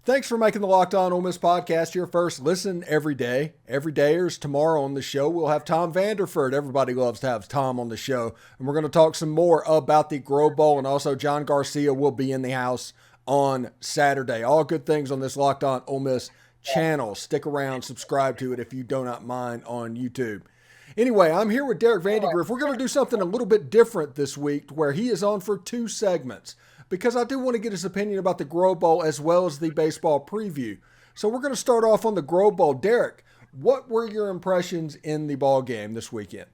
Thanks for making the Locked On Ole Miss podcast your first listen every day. Every dayers tomorrow on the show, we'll have Tom Vanderford. Everybody loves to have Tom on the show. And we're going to talk some more about the Grove Bowl, and also John Garcia will be in the house on Saturday. All good things on this Locked On Ole Miss channel. Stick around, subscribe to it if you do not mind on YouTube. Anyway, I'm here with Derek Vandygriff. We're going to do something a little bit different this week where he is on for 2 segments, because I do want to get his opinion about the Grove Bowl as well as the baseball preview. So we're going to start off on the Grove Bowl. Derek, what were your impressions in the ball game this weekend?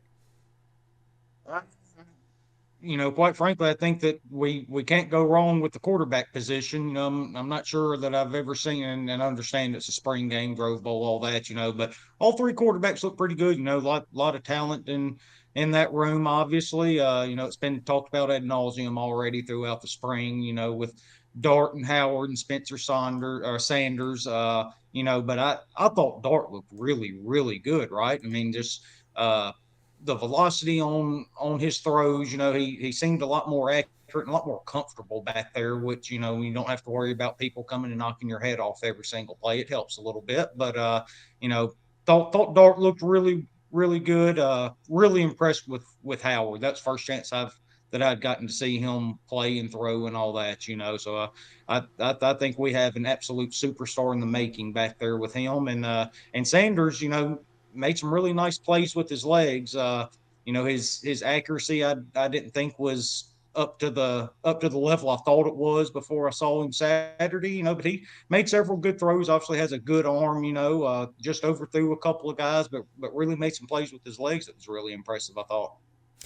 Quite frankly, I think that we can't go wrong with the quarterback position. I'm not sure that I've ever seen and understand it's a spring game, Grove Bowl, all that, but all 3 quarterbacks look pretty good. A lot of talent in that room, obviously. It's been talked about ad nauseum already throughout the spring, with Dart and Howard and Spencer Sanders, but I thought Dart looked really, really good, right? I mean, just the velocity on his throws, he seemed a lot more accurate and a lot more comfortable back there, which, you don't have to worry about people coming and knocking your head off every single play. It helps a little bit, but, thought Dart looked really, really good. Really impressed with Howard. That's the first chance that I'd gotten to see him play and throw and all that, So I think we have an absolute superstar in the making back there with him, and Sanders, made some really nice plays with his legs. His accuracy I didn't think was up to the level I thought it was before I saw him Saturday, but he made several good throws, obviously has a good arm, just overthrew a couple of guys, but really made some plays with his legs that was really impressive, I thought.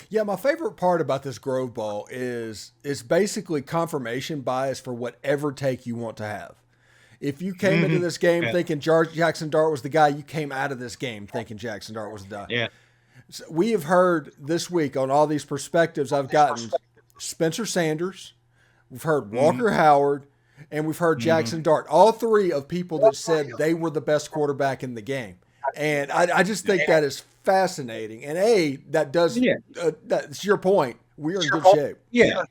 Yeah, my favorite part about this Grove Bowl is basically confirmation bias for whatever take you want to have. If you came into this game thinking Jaxson Dart was the guy, you came out of this game thinking Jaxson Dart was the guy. Yeah. So we have heard this week on all these perspectives I've gotten Spencer Sanders, we've heard Walker Howard, and we've heard Jaxson Dart. All 3 of people that said they were the best quarterback in the game. And I just think that is fascinating. And that does that's your point. We're in good shape. Yeah.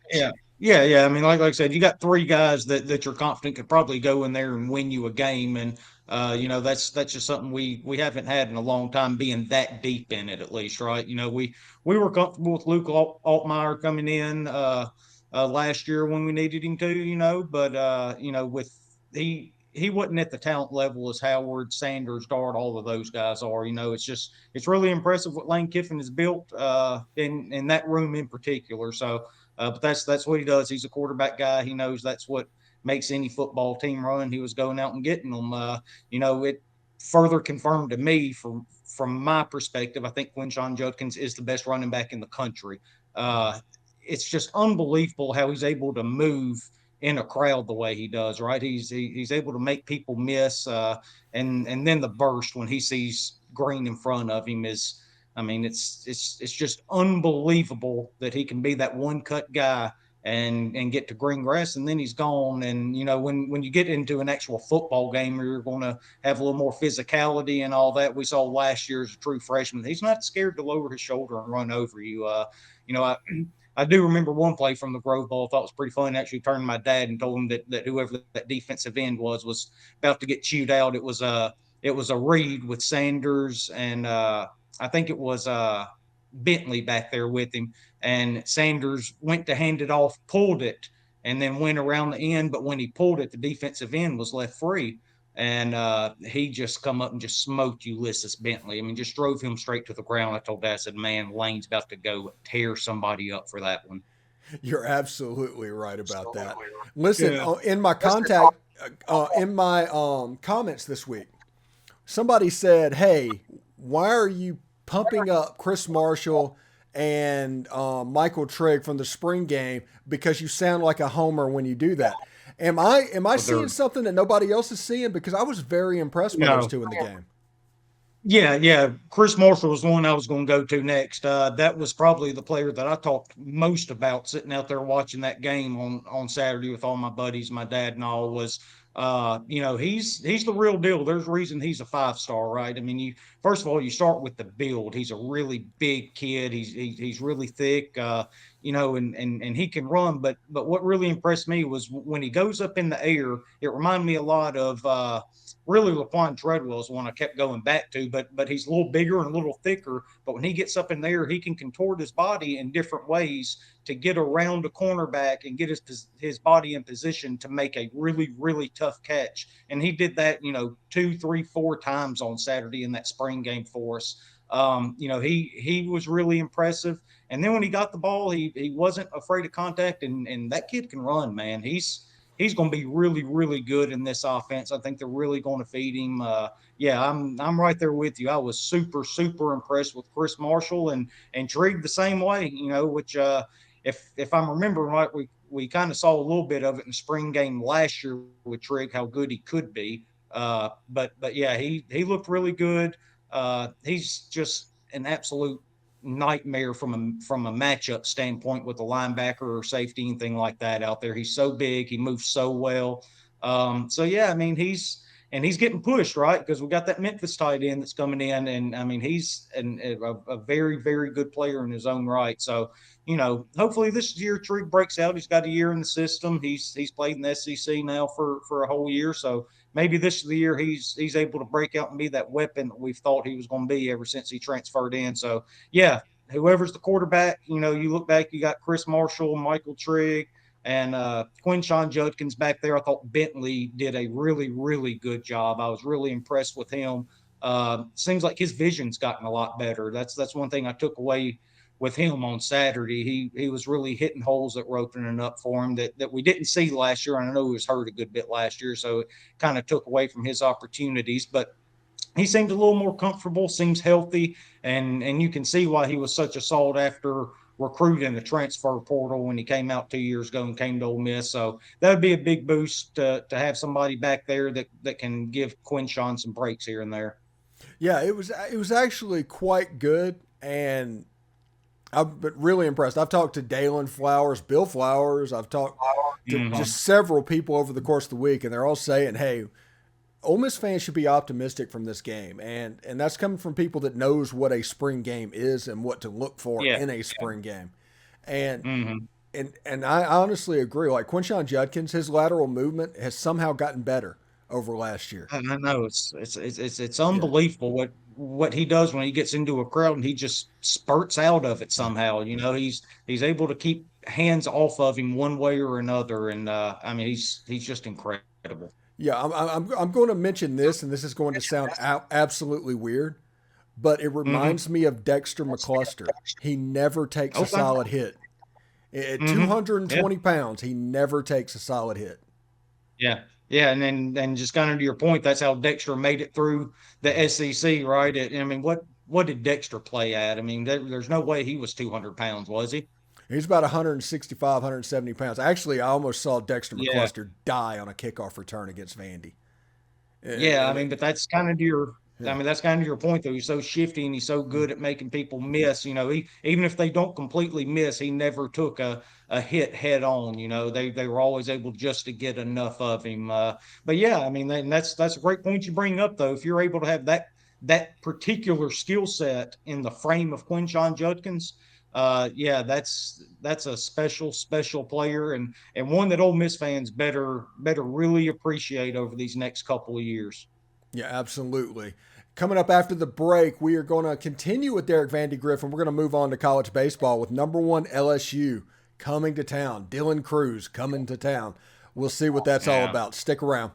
I mean, like I said, you got 3 guys that you're confident could probably go in there and win you a game, and that's just something we haven't had in a long time, being that deep in it, at least, right? We were comfortable with Luke Altmaier coming in last year when we needed him to, but with he wasn't at the talent level as Howard, Sanders, Dart, all of those guys are. It's really impressive what Lane Kiffin has built in that room in particular. So, but that's what he does. He's a quarterback guy. He knows that's what makes any football team run. He was going out and getting them. It further confirmed to me from my perspective, I think Quinn Judkins is the best running back in the country. It's just unbelievable how he's able to move in a crowd the way he does, right? He's able to make people miss, and then the burst when he sees green in front of him is, I mean, it's just unbelievable that he can be that one cut guy and get to green grass, and then he's gone. And when you get into an actual football game where you're going to have a little more physicality and all that, we saw last year as a true freshman, he's not scared to lower his shoulder and run over you. I do remember one play from the Grove Bowl I thought was pretty fun. Actually turned to my dad and told him that whoever that defensive end was about to get chewed out. It was a read with Sanders and I think it was Bentley back there with him. And Sanders went to hand it off, pulled it, and then went around the end. But when he pulled it, the defensive end was left free. And he just come up and just smoked Ulysses Bentley. I mean, just drove him straight to the ground. I told Dad, I said, man, Lane's about to go tear somebody up for that one. You're absolutely right about that. Listen, in my contact, in my comments this week, somebody said, hey, why are you pumping up Chris Marshall and Michael Trigg from the spring game? Because you sound like a homer when you do that. Am I seeing something that nobody else is seeing? Because I was very impressed by those 2 in the game. Yeah. Chris Marshall was the one I was going to go to next. That was probably the player that I talked most about sitting out there watching that game on Saturday with all my buddies, my dad and all, was he's the real deal. There's a reason he's a 5-star, right? I mean, first of all, you start with the build. He's a really big kid. He's really thick. and he can run. But what really impressed me was when he goes up in the air, it reminded me a lot of really Laquan Treadwell is one I kept going back to, but he's a little bigger and a little thicker. But when he gets up in the air, he can contort his body in different ways to get around a cornerback and get his body in position to make a really, really tough catch. And he did that, 2, 3, 4 times on Saturday in that spring game for us. He was really impressive. And then when he got the ball, he wasn't afraid of contact, and that kid can run, man. He's going to be really, really good in this offense. I think they're really going to feed him. I'm right there with you. I was super, super impressed with Chris Marshall and Trigg the same way, which if I'm remembering right, we kind of saw a little bit of it in the spring game last year with Trigg, how good he could be. But yeah, he looked really good. He's just an absolute nightmare from a matchup standpoint with the linebacker or safety, anything like that out there. He's so big, he moves so well. So yeah, I mean he's getting pushed, right? Because we got that Memphis tight end that's coming in, and I mean he's a very, very good player in his own right. So hopefully this year Trigg breaks out. He's got a year in the system. He's played in the SEC now for a whole year, so maybe this is the year he's able to break out and be that weapon that we've thought he was going to be ever since he transferred in. So yeah, whoever's the quarterback, you look back, you got Chris Marshall, Michael Trigg, and Quinn Judkins back there. I thought Bentley did a really, really good job. I was really impressed with him. Seems like his vision's gotten a lot better. That's one thing I took away with him on Saturday. He was really hitting holes that were opening up for him that we didn't see last year. And I know he was hurt a good bit last year, so it kind of took away from his opportunities. But he seemed a little more comfortable, seems healthy, and you can see why he was such a sought after recruit in the transfer portal when he came out 2 years ago and came to Ole Miss. So that would be a big boost to have somebody back there that can give Quinshawn some breaks here and there. Yeah, it was actually quite good, and I've been really impressed. I've talked to Dalen Flowers, Bill Flowers. I've talked to just several people over the course of the week, and they're all saying, hey, Ole Miss fans should be optimistic from this game. And that's coming from people that knows what a spring game is and what to look for in a spring game. And and I honestly agree. Like Quinshon Judkins, his lateral movement has somehow gotten better over last year. I know it's unbelievable what he does when he gets into a crowd and he just spurts out of it somehow. He's able to keep hands off of him one way or another, and I mean he's just incredible. Yeah, I'm going to mention this, and this is going to sound absolutely weird, but it reminds me of Dexter McCluster. He never takes a solid hit. At 220 pounds, he never takes a solid hit. Yeah. Yeah, and then just kind of to your point, that's how Dexter made it through the SEC, right? I mean, what did Dexter play at? I mean, there's no way he was 200 pounds, was he? He's about 165, 170 pounds. Actually, I almost saw Dexter McCluster die on a kickoff return against Vandy. Yeah, I mean, but that's kind of your that's kind of your point, though. He's so shifty and he's so good at making people miss. Even if they don't completely miss, he never took a hit head on. They were always able just to get enough of him. But yeah, I mean, and that's a great point you bring up, though. If you're able to have that particular skill set in the frame of Quinshon Judkins, that's a special player and one that Ole Miss fans better really appreciate over these next couple of years. Yeah, absolutely. Coming up after the break, we are going to continue with Derek Vandygriff, and we're going to move on to college baseball with number 1 LSU coming to town. Dylan Cruz coming to town. We'll see what that's all about. Stick around.